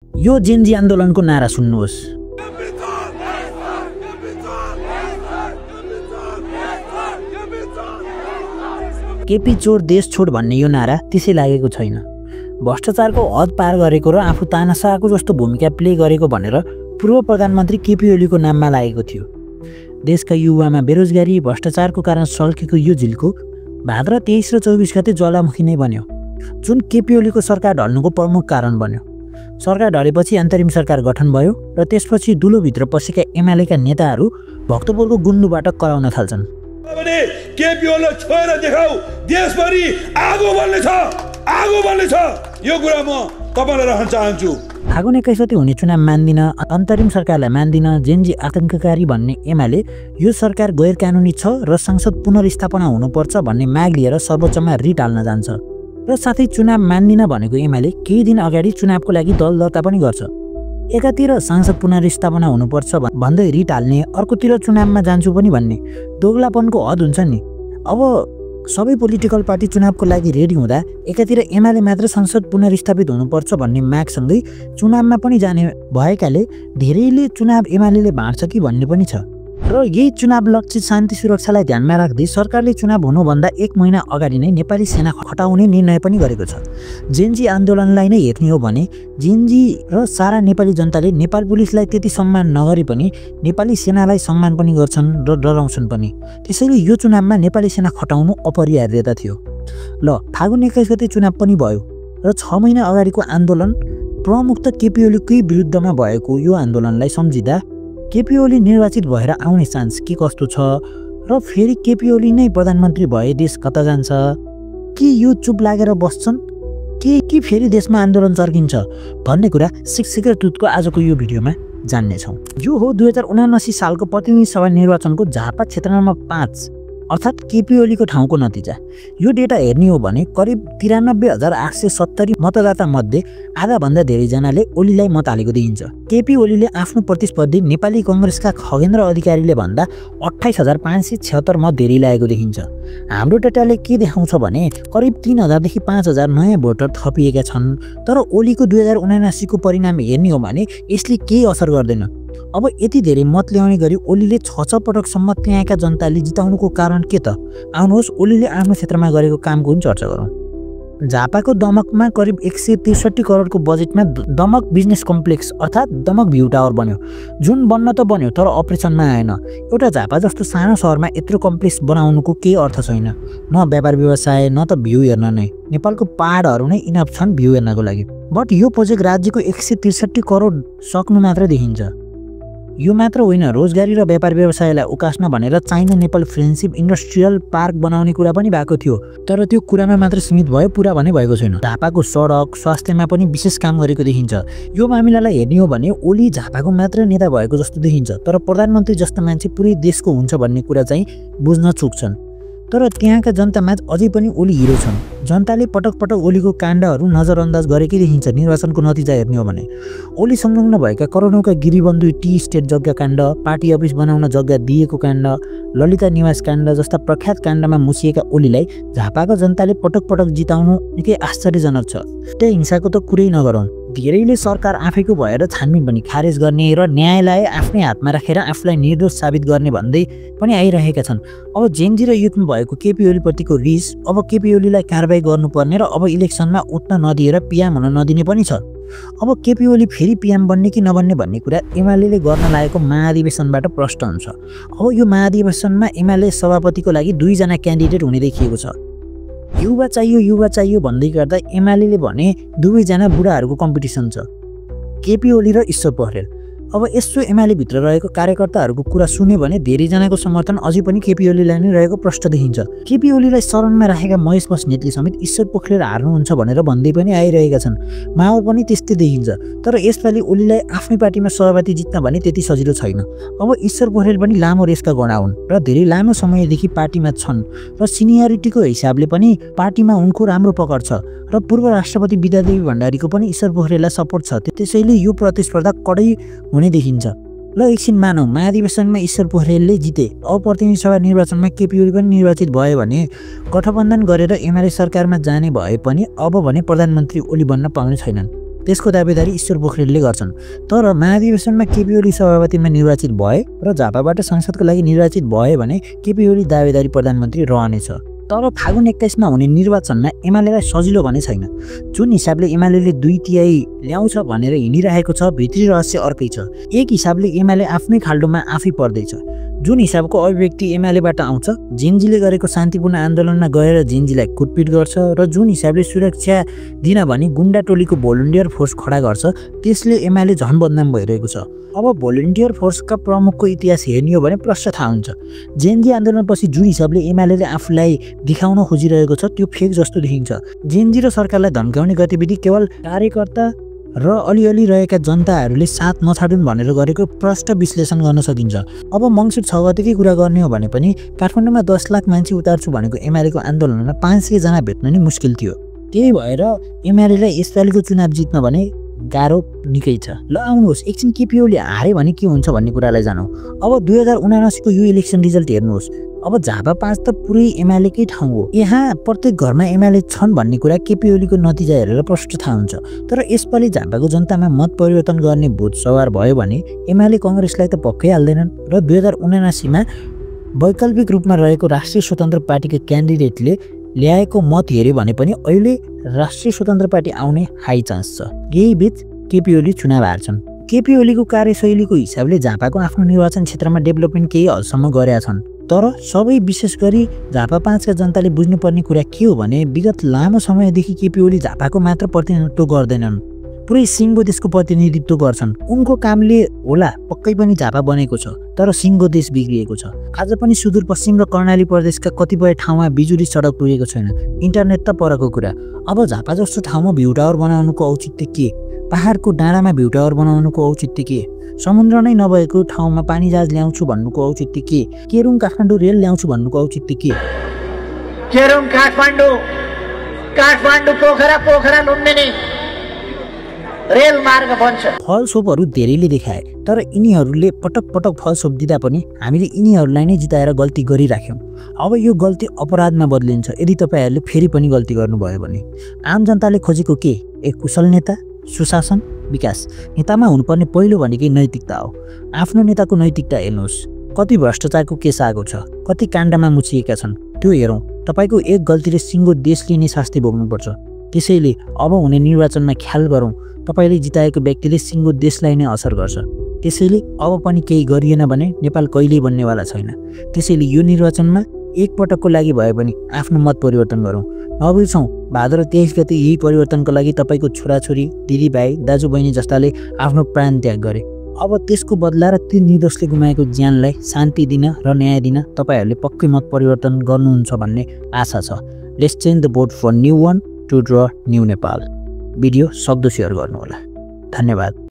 यो जेनजी आन्दोलनको नारा सुन्नुहोस्। केपी चोर देश छोड भन्ने यो नारा त्यसै लागेको छैन। भ्रष्टाचारको हद पार गरेको र आफू तानाशाहको जस्तो भूमिका प्ले गरेको भनेर पूर्व प्रधानमन्त्री केपी ओलीको नाममा लागेको थियो। देशका युवामा बेरोजगारी भ्रष्टाचारको कारण सल्केको यो झिल्को भाद्र 23 र 24 गते ज्वालामुखी नै बन्यो, जुन केपी ओलीको सरकार ढल्नुको प्रमुख कारण बन्यो। सरकार ढलेपछि अन्तरिम सरकार गठन भयो र त्यसपछि दुलोभित्र पसेका एमालेका नेताहरू भक्तपुरको गुन्डुबाट कराउन थाल्छन्। केपी ओलीलाई छोएर देखाऊ, देशभरि आगो बल्नेछ, यो कुरा म तपाईलाई राख्न चाहन्छु। फागुन 21 गते हुने चुनाव मान्दिन, अन्तरिम सरकारलाई मान्दिन, जेनजी आतंककारी भन्ने एमाले यो सरकार गैर कानुनी छ र संसद पुनर्स्थापना हुनुपर्छ भन्ने माग लिएर सर्वोच्चमा रिट हाल्न जान्छ र साथै चुनाव मान्दिन भनेको एमाले केही दिन अगाडि चुनावको लागि दल दर्ता पनि गर्छ। एकातिर संसद पुनर्स्थापना हुनुपर्छ भन्दै रिट हाल्ने, अर्कोतिर चुनावमा जान्छु पनि भन्ने दोगलापनको हद हुन्छ नि। अब सबै पोलिटिकल पार्टी चुनावको लागि रेडी हुँदा एकातिर एमाले मात्र संसद पुनर्स्थापित हुनुपर्छ भन्ने मागसँगै चुनावमा पनि जाने भएकाले धेरैले चुनाव एमाले बाँड्छ कि भन्ने पनि छ। र यही चुनाव लक्षित शान्ति सुरक्षालाई ध्यानमा राख्दै सरकारले चुनाव हुनुभन्दा 1 महिना अगाडि नै नेपाली सेना खटाउने निर्णय पनि गरेको छ। जेनजी आन्दोलनलाई नै हेर्ने हो भने जेनजी र सारा नेपाली जनताले नेपाल पुलिसलाई त्यति सम्मान नगरे पनि नेपाली सेनालाई सम्मान पनि गर्छन् र डराउँछन् पनि। त्यसैले यो चुनावमा नेपाली सेना खटाउनु अपरिहार्यता थियो। ल फागुन 21 गते चुनाव पनि भयो र 6 महिना अगाडिको आन्दोलन प्रमुख त केपी ओलीकै विरुद्धमा भएको यो आन्दोलनलाई सम्झिँदा केपी ओली निर्वाचित भएर आउने चान्स के कस्तो छ र फेरि केपी ओली नै प्रधानमन्त्री भए देश कता जान्छ, कि यो चुप लागेर बस्छन् कि फेरि देशमा आन्दोलन चर्किन्छ भन्ने कुरा शिक्षिका दूतको आजको यो भिडियोमा जान्नेछौँ। यो हो 2079 सालको प्रतिनिधि सभा निर्वाचनको झापा क्षेत्र नम्बर 5 अर्थात् केपी ओलीको ठाउँको नतिजा। यो डेटा हेर्ने हो भने करिब 93,870 मतदाता मध्ये आधाभन्दा धेरैजनाले ओलीलाई मत हालेको देखिन्छ। केपी ओलीले आफ्नो प्रतिस्पर्धी नेपाली कङ्ग्रेसका खगेन्द्र अधिकारीले भन्दा 28,576 मत धेरै ल्याएको देखिन्छ। हाम्रो डेटाले के देखाउँछ भने करिब 3,000 देखि 5,000 नयाँ भोटर थपिएका छन्। तर ओलीको 2079 को परिणाम हेर्ने हो भने यसले केही असर गर्दैन। अब यति धेरै मत ल्याउने गरी ओलीले 6 पटकसम्म त्यहाँका जनताले जिताउनुको कारण के त? आउनुहोस् ओलीले आफ्नो क्षेत्रमा गरेको कामको पनि चर्चा गरौँ। झापाको दमकमा करिब 163 करोडको बजेटमा दमक बिजनेस कम्प्लेक्स अर्थात् दमक भ्यू टावर बन्यो, जुन बन्न त बन्यो तर अपरेसनमा आएन। एउटा झापा जस्तो सानो सहरमा यत्रो कम्प्लेक्स बनाउनुको केही अर्थ छैन, न व्यापार व्यवसाय न त भ्यू हेर्न नै। नेपालको पहाडहरू नै इनफ छन् भ्यू हेर्नको लागि। बट यो प्रोजेक्ट राज्यको 163 करोड सक्नु मात्र देखिन्छ। यो मात्र होइन, रोजगारी र व्यापार व्यवसायलाई उकास्न भनेर China Nepal friendship industrial park बनाउने कुरा पनि भएको थियो, तर त्यो कुरामा मात्र सीमित भयो, पुरा भने भएको छैन। झापाको सडक स्वास्थ्यमा पनि विशेष काम गरेको देखिन्छ। यो मामिलालाई हेर्ने हो भने ओली झापाको मात्र नेता भएको जस्तो देखिन्छ, तर प्रधानमन्त्री जस्तो मान्छे पुरै देशको हुन्छ भन्ने कुरा चाहिँ बुझ्न चुक्छन्। तर त्यहाँका जनतामा अझै पनि ओली हिरो छन्। जनताले पटक पटक ओलीको काण्डहरू नजरअन्दाज गरेकै देखिन्छ। निर्वाचनको नतिजा हेर्ने हो भने ओली संलग्न भएका करोडौँका गिरीबन्धु टी स्टेट जग्गा काण्ड, पार्टी अफिस बनाउन जग्गा दिएको काण्ड, ललिता निवास काण्ड जस्ता प्रख्यात काण्डमा मुछिएका ओलीलाई झापाका जनताले पटक पटक जिताउनु निकै आश्चर्यजनक छ। त्यही हिंसाको त कुरै नगरौँ। धेरैले सरकार आफैको भएर छानबिन पनि खारेज गर्ने र न्यायलाई आफ्नै हातमा राखेर आफूलाई निर्दोष साबित गर्ने भन्दै पनि आइरहेका छन्। अब जेनजी र युथमा भएको केपी ओलीप्रतिको रिस, अब केपी ओलीलाई कारबाही गर्नुपर्ने र अब इलेक्सनमा उठ्न नदिएर पिएम हुन नदिने पनि छ। अब केपी ओली फेरि पिएम बन्ने कि नबन्ने भन्ने कुरा एमाले गर्न लागेको महाधिवेशनबाट प्रश्न हुन्छ। अब यो महाधिवेशनमा एमाले सभापतिको लागि 2 जना क्यान्डिडेट हुने देखिएको छ। युवा चाहियो भन्दै गर्दा एमाले भने 2 जना बुढाहरूको कम्पिटिसन छ, केपी ओली र ईश्वर पोखरेल। अब यसो एमाले भित्र रहेको कार्यकर्ताहरूको कुरा सुन्यो भने धेरैजनाको समर्थन अझै पनि केपी ओलीलाई नै रहेको प्रश्न देखिन्छ। केपी ओलीलाई शरणमा राखेका महेश बस्नेतले समेत ईश्वर पोखरेल हार्नुहुन्छ भनेर भन्दै पनि आइरहेका छन्। माहौल पनि त्यस्तै देखिन्छ। तर यसपालि ओलीलाई आफ्नै पार्टीमा सभापति जित्न भने त्यति सजिलो छैन। अब ईश्वर पोखरेल पनि लामो रेसका गणा हुन् र धेरै लामो समयदेखि पार्टीमा छन् र सिनियरिटीको हिसाबले पनि पार्टीमा उनको राम्रो पकड छ र पूर्व राष्ट्रपति विद्यादेवी भण्डारीको पनि ईश्वर पोखरेललाई सपोर्ट छ। त्यसैले यो प्रतिस्पर्धा कडै हुने देखिन्छ। ल एकछिन मानौँ महाधिवेशनमा ईश्वर पोखरेलले जिते, अब प्रतिनिधि सभा निर्वाचनमा केपी ओली पनि निर्वाचित भयो भने गठबन्धन गरेर एमाले सरकारमा जाने भए पनि अब भने प्रधानमन्त्री ओली बन्न पाउने छैनन्। त्यसको दावेदारी ईश्वर पोखरेलले गर्छन्। तर महाधिवेशनमा केपी ओली सभापतिमा निर्वाचित भए र झापाबाट संसदको लागि निर्वाचित भए भने केपी ओली दावेदारी प्रधानमन्त्री रहनेछ। तर फागुन 21मा हुने निर्वाचनमा एमालेलाई सजिलो भने छैन। जुन हिसाबले एमाले 2/3 ल्याउँछ भनेर हिँडिरहेको छ, भित्री रहस्य अर्कै छ। एक हिसाबले एमाले आफ्नै खाल्डोमा आफै पर्दैछ। जुन हिसाबको अभिव्यक्ति एमालेबाट आउँछ, जेनजीले गरेको शान्तिपूर्ण आन्दोलनमा गएर जेनजीलाई कुटपिट गर्छ र जुन हिसाबले सुरक्षा दिन भनी गुन्डा टोलीको भोलिन्टियर फोर्स खडा गर्छ, त्यसले एमाले झन बदनाम भइरहेको छ। अब भोलिन्टियर फोर्सका प्रमुखको इतिहास हेर्ने हो भने प्रश्न थाहा हुन्छ। जेनजी आन्दोलनपछि जुन हिसाबले एमाले आफूलाई देखाउन खोजिरहेको छ, त्यो फेक जस्तो देखिन्छ। जेनजी र सरकारलाई धम्काउने गतिविधि केवल कार्यकर्ता र अलिअलि रहेका जनताहरूले साथ नछाडुन् भनेर गरेको प्रष्ट विश्लेषण गर्न सकिन्छ। अब मङ्सिर 6 गतेकै कुरा गर्ने हो भने पनि काठमाडौँमा 10 लाख मान्छे उतार्छु भनेको एमालेको आन्दोलनमा 500 जना भेट्न नै मुस्किल थियो। त्यही भएर एमालेलाई यसपालिको चुनाव जित्न भने गाह्रो निकै छ। ल आउनुहोस्, एकछिन केपी ओली हारे भने के हुन्छ भन्ने कुरालाई जानौँ। अब 2079 को यो इलेक्सन रिजल्ट हेर्नुहोस्। अब झापा 5 त पुरै एमालेकै ठाउँ हो। यहाँ प्रत्येक घरमा एमाले छन् भन्ने कुरा केपी ओलीको नतिजा हेरेर प्रष्ट थाहा हुन्छ। तर यसपालि झापाको जनतामा मत परिवर्तन गर्ने भूत सवार भयो भने एमाले कङ्ग्रेसलाई त पक्कै हाल्दैनन् र 2079मा वैकल्पिक रूपमा रहेको राष्ट्रिय स्वतन्त्र पार्टीको क्यान्डिडेटले ल्याएको मत हेऱ्यो भने पनि अहिले राष्ट्रिय स्वतन्त्र पार्टी आउने हाई चान्स छ। यही बीच केपी ओली चुनाव हार्छन्। केपी ओलीको कार्यशैलीको हिसाबले झापाको आफ्नो निर्वाचन क्षेत्रमा डेभलपमेन्ट केही हदसम्म गरेका छन्। तर सबै विशेष गरी झापा 5 का जनताले बुझ्नुपर्ने कुरा के हो भने विगत लामो समयदेखि केपी ओली झापाको मात्र प्रतिनिधित्व गर्दैनन्, पुरै सिङ्गो देशको प्रतिनिधित्व गर्छन्। उनको कामले होला पक्कै पनि झापा बनेको छ, तर सिङ्गो देश बिग्रिएको छ। आज पनि सुदूरपश्चिम र कर्णाली प्रदेशका कतिपय ठाउँमा बिजुली सडक पुगेको छैन, इन्टरनेट त परको कुरा। अब झापा जस्तो ठाउँमा भ्यू टावर बनाउनुको औचित्य के? पहाडको डाँडामा भ्यू टावर बनाउनुको औचित्य के? समुद्र नै नभएको ठाउँमा पानी जहाज ल्याउँछु भन्नुको औचित्य के? केरुङ काठमाडौँ रेल ल्याउँछु भन्नुको औचित्य के? केरुङ काठमाडौँ, काठमाडौँ पोखरा, पोखरा लुम्बिनी रेल मार्ग बन्छ। फलस्वरूपहरू धेरैले देखाए, तर यिनीहरूले पटक पटक फलस्वरूप दिँदा पनि हामीले यिनीहरूलाई नै जिताएर गल्ती गरिराख्यौँ। अब यो गल्ती अपराधमा बदलिन्छ यदि तपाईँहरूले फेरि पनि गल्ती गर्नुभयो भने। आम जनताले खोजेको के? एक कुशल नेता, सुशासन, विकास। नेतामा हुनुपर्ने पहिलो भनेकै नैतिकता हो। आफ्नो नेताको नैतिकता हेर्नुहोस्। कति भ्रष्टाचारको केस आएको छ, कति काण्डमा मुछिएका छन्, त्यो हेरौँ। तपाईँको एक गल्तीले सिङ्गो देशले नै शास्ति भोग्नुपर्छ। त्यसैले अब हुने निर्वाचनमा ख्याल गरौँ। तपाईँले जिताएको व्यक्तिले सिङ्गो देशलाई नै असर गर्छ। त्यसैले अब पनि केही गरिएन भने नेपाल कहिल्यै बन्नेवाला छैन। त्यसैले यो निर्वाचनमा एक पटकको लागि भए पनि आफ्नो मत परिवर्तन गरौँ। नबिर्सौँ, भाद्र 23 गते यही परिवर्तनको लागि तपाईँको छोराछोरी, दिदीभाइ, दाजुबहिनी जस्ताले आफ्नो प्राण त्याग गरे। अब त्यसको बदला र ती निर्दोषले गुमाएको ज्यानलाई शान्ति दिन र न्याय दिन तपाईँहरूले पक्कै मत परिवर्तन गर्नुहुन्छ भन्ने आशा छ। Let's change the vote for new one to draw new Nepal. Video सक्दो सेयर गर्नुहोला। धन्यवाद।